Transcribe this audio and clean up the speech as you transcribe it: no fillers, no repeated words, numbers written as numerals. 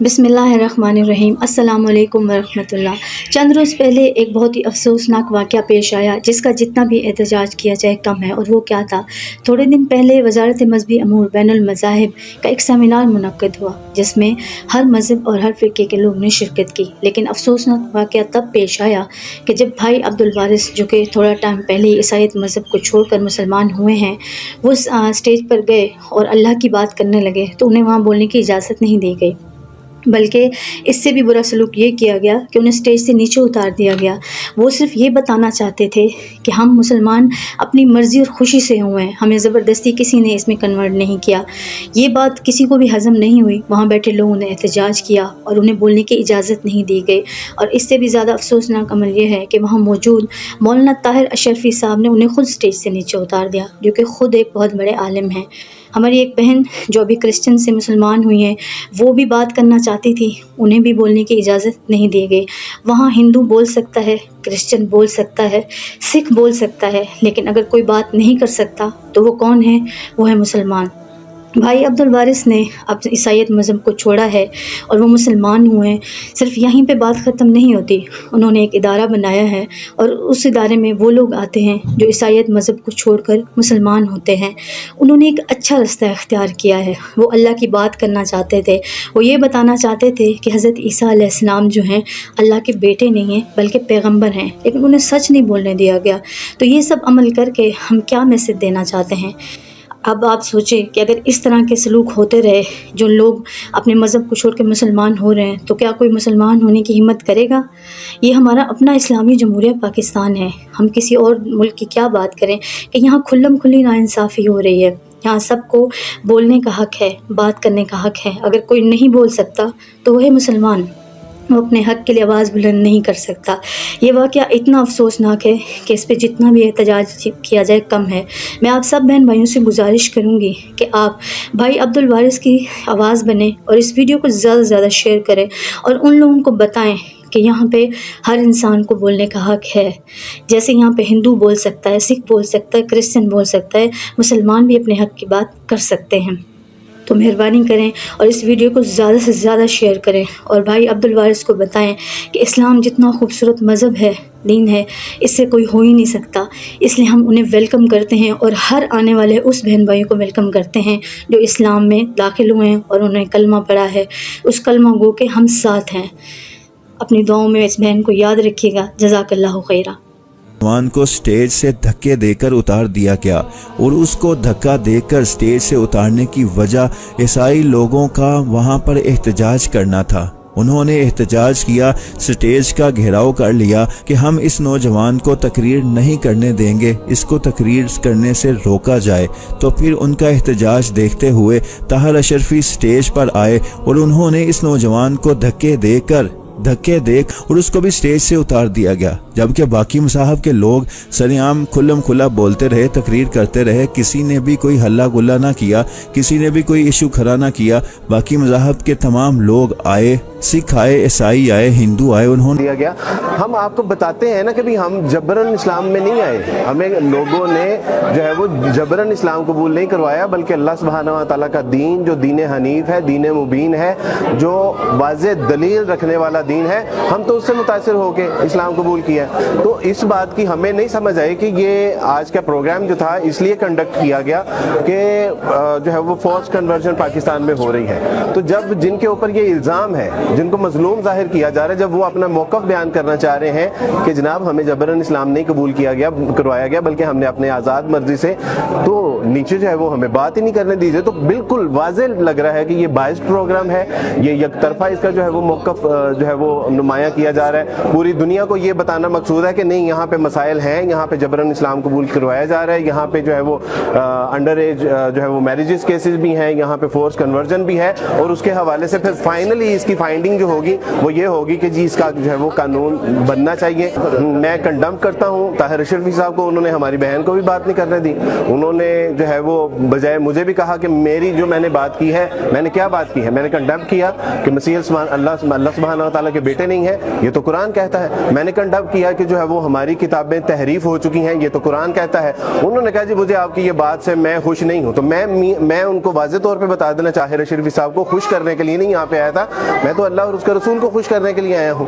بسم اللہ الرحمن الرحیم۔ السلام علیکم ورحمۃ اللہ۔ چند روز پہلے ایک بہت ہی افسوسناک واقعہ پیش آیا جس کا جتنا بھی احتجاج کیا جائے کم ہے، اور وہ کیا تھا؟ تھوڑے دن پہلے وزارت مذہبی امور بین المذاہب کا ایک سیمینار منعقد ہوا جس میں ہر مذہب اور ہر فرقے کے لوگ نے شرکت کی، لیکن افسوسناک واقعہ تب پیش آیا کہ جب بھائی عبدالوارث، جو کہ تھوڑا ٹائم پہلے ہی عیسائیت مذہب کو چھوڑ کر مسلمان ہوئے ہیں، وہ اسٹیج پر گئے اور اللہ کی بات کرنے لگے تو انہیں وہاں بولنے کی اجازت نہیں دی گئی، بلکہ اس سے بھی برا سلوک یہ کیا گیا کہ انہیں اسٹیج سے نیچے اتار دیا گیا۔ وہ صرف یہ بتانا چاہتے تھے کہ ہم مسلمان اپنی مرضی اور خوشی سے ہوئے ہیں، ہمیں زبردستی کسی نے اس میں کنورٹ نہیں کیا۔ یہ بات کسی کو بھی ہضم نہیں ہوئی۔ وہاں بیٹھے لوگوں نے احتجاج کیا اور انہیں بولنے کی اجازت نہیں دی گئی، اور اس سے بھی زیادہ افسوسناک عمل یہ ہے کہ وہاں موجود مولانا طاہر اشرفی صاحب نے انہیں خود اسٹیج سے نیچے اتار دیا، جو کہ خود ایک بہت بڑے عالم ہیں۔ ہماری ایک بہن جو ابھی کرسچن سے مسلمان ہوئی ہیں، وہ بھی بات کرنا چاہتی تھی، انہیں بھی بولنے کی اجازت نہیں دی گئی۔ وہاں ہندو بول سکتا ہے، کرسچن بول سکتا ہے، سکھ بول سکتا ہے، لیکن اگر کوئی بات نہیں کر سکتا تو وہ کون ہے؟ وہ ہے مسلمان۔ بھائی عبدالوارث نے اب عیسائیت مذہب کو چھوڑا ہے اور وہ مسلمان ہوئے ہیں۔ صرف یہیں پہ بات ختم نہیں ہوتی، انہوں نے ایک ادارہ بنایا ہے اور اس ادارے میں وہ لوگ آتے ہیں جو عیسائیت مذہب کو چھوڑ کر مسلمان ہوتے ہیں۔ انہوں نے ایک اچھا رستہ اختیار کیا ہے۔ وہ اللہ کی بات کرنا چاہتے تھے، وہ یہ بتانا چاہتے تھے کہ حضرت عیسیٰ علیہ السلام جو ہیں اللہ کے بیٹے نہیں ہیں بلکہ پیغمبر ہیں، لیکن انہیں سچ نہیں بولنے دیا گیا۔ تو یہ سب عمل کر کے ہم کیا میسج دینا چاہتے ہیں؟ اب آپ سوچیں کہ اگر اس طرح کے سلوک ہوتے رہے، جو لوگ اپنے مذہب کو چھوڑ کے مسلمان ہو رہے ہیں، تو کیا کوئی مسلمان ہونے کی ہمت کرے گا؟ یہ ہمارا اپنا اسلامی جمہوریہ پاکستان ہے، ہم کسی اور ملک کی کیا بات کریں کہ یہاں کھلم کھلی ناانصافی ہو رہی ہے۔ یہاں سب کو بولنے کا حق ہے، بات کرنے کا حق ہے۔ اگر کوئی نہیں بول سکتا تو وہ ہے مسلمان، وہ اپنے حق کے لیے آواز بلند نہیں کر سکتا۔ یہ واقعہ اتنا افسوسناک ہے کہ اس پہ جتنا بھی احتجاج کیا جائے کم ہے۔ میں آپ سب بہن بھائیوں سے گزارش کروں گی کہ آپ بھائی عبدالوارث کی آواز بنیں اور اس ویڈیو کو زیادہ سے زیادہ شیئر کریں اور ان لوگوں کو بتائیں کہ یہاں پہ ہر انسان کو بولنے کا حق ہے۔ جیسے یہاں پہ ہندو بول سکتا ہے، سکھ بول سکتا ہے، کرسچن بول سکتا ہے، مسلمان بھی اپنے حق کی بات کر سکتے ہیں۔ تو مہربانی کریں اور اس ویڈیو کو زیادہ سے زیادہ شیئر کریں اور بھائی عبدالوارث کو بتائیں کہ اسلام جتنا خوبصورت مذہب ہے، دین ہے، اس سے کوئی ہو ہی نہیں سکتا۔ اس لیے ہم انہیں ویلکم کرتے ہیں اور ہر آنے والے اس بہن بھائی کو ویلکم کرتے ہیں جو اسلام میں داخل ہوئے ہیں اور انہوں نے کلمہ پڑھا ہے۔ اس کلمہ گو کے ہم ساتھ ہیں۔ اپنی دعاؤں میں اس بہن کو یاد رکھیے گا۔ جزاک اللہ خیرہ۔ نوجوان کو سٹیج سے دھکے دے کر اتار دیا گیا، اور اس کو دھکا دے کر سٹیج سے اتارنے کی وجہ عیسائی لوگوں کا وہاں پر احتجاج کرنا تھا۔ انہوں نے احتجاج کیا، سٹیج کا گھیراؤ کر لیا کہ ہم اس نوجوان کو تقریر نہیں کرنے دیں گے، اس کو تقریر کرنے سے روکا جائے۔ تو پھر ان کا احتجاج دیکھتے ہوئے طاہر اشرفی سٹیج پر آئے اور انہوں نے اس نوجوان کو دھکے دے اور اس کو بھی سٹیج سے اتار دیا گیا، جبکہ باقی مذاہب کے لوگ سرعام کھلم کھلا بولتے رہے، تقریر کرتے رہے، کسی نے بھی کوئی ہلا گلا نہ کیا، کسی نے بھی کوئی ایشو کھڑا نہ کیا۔ باقی مذاہب کے تمام لوگ آئے، سکھ آئے، عیسائی آئے، ہندو آئے، انہوں نے دیا گیا۔ ہم آپ کو بتاتے ہیں نا کہ ہم جبرن اسلام میں نہیں آئے، ہمیں لوگوں نے جو ہے وہ جبرن اسلام قبول نہیں کروایا، بلکہ اللہ سبحانہ و تعالیٰ کا دین جو دین حنیف ہے، دین مبین ہے، جو واضح دلیل رکھنے والا دین ہے، ہم تو اس سے متاثر ہو کے اسلام قبول کیا۔ تو اس بات کی ہمیں نہیں سمجھ آئی کہ یہ آج کا پروگرام جو تھا اس لیے کنڈکٹ کیا گیا کہ جو ہے وہ فورس کنورژن پاکستان میں ہو رہی ہے۔ تو جب جن کے اوپر یہ الزام ہے، جن کو مظلوم ظاہر کیا جا رہا ہے، جب وہ اپنا موقف بیان کرنا چاہ رہے ہیں کہ جناب ہمیں جبرن اسلام نہیں قبول کروایا گیا بلکہ ہم نے اپنے آزاد مرضی سے، تو نیچے جو ہے وہ ہمیں بات ہی نہیں کرنے دیجیے، تو بالکل واضح لگ رہا ہے کہ یہ باعث پروگرام ہے، یہ یک طرفہ اس کا جو ہے وہ موقف جو ہے وہ نمایاں کیا جا رہا ہے۔ پوری دنیا کو یہ بتانا مقصود ہے کہ نہیں، یہاں پہ مسائل ہیں، یہاں پہ جبرن اسلام قبول کروایا جا رہا ہے، یہاں پہ جو ہے وہ انڈر ایج جو ہے وہ میریجز کیسز بھی ہیں، یہاں پہ فورس کنورژن بھی ہے، اور اس کے حوالے سے پھر فائنلی اس کی فائنڈنگ جو ہوگی وہ یہ ہوگی کہ جی اس کا جو ہے وہ قانون بننا چاہیے۔ میں کنڈم کرتا ہوں طاہر اشرفی صاحب کو، انہوں نے ہماری بہن کو بھی بات نہیں کرنے دی، انہوں نے جو ہے وہ بجائے مجھے بھی کہا کہ میری جو میں نے بات کی ہے، میں نے کیا بات کی ہے، میں نے کنڈم کیا کہ مسیح اللہ سبحانہ و تعالیٰ کے بیٹے نہیں ہے، یہ تو قرآن کہتا ہے، میں نے کنڈم کیا کیا کہ جو ہے وہ ہماری کتابیں تحریف ہو چکی ہیں، یہ تو قرآن کہتا ہے۔ انہوں نے کہا جی مجھے آپ کی یہ بات سے میں خوش نہیں ہوں۔ تو میں ان کو واضح طور پہ بتا دینا چاہے شریفی صاحب کو خوش کرنے کے لیے نہیں یہاں پہ آیا تھا، میں تو اللہ اور اس کے رسول کو خوش کرنے کے لیے آیا ہوں۔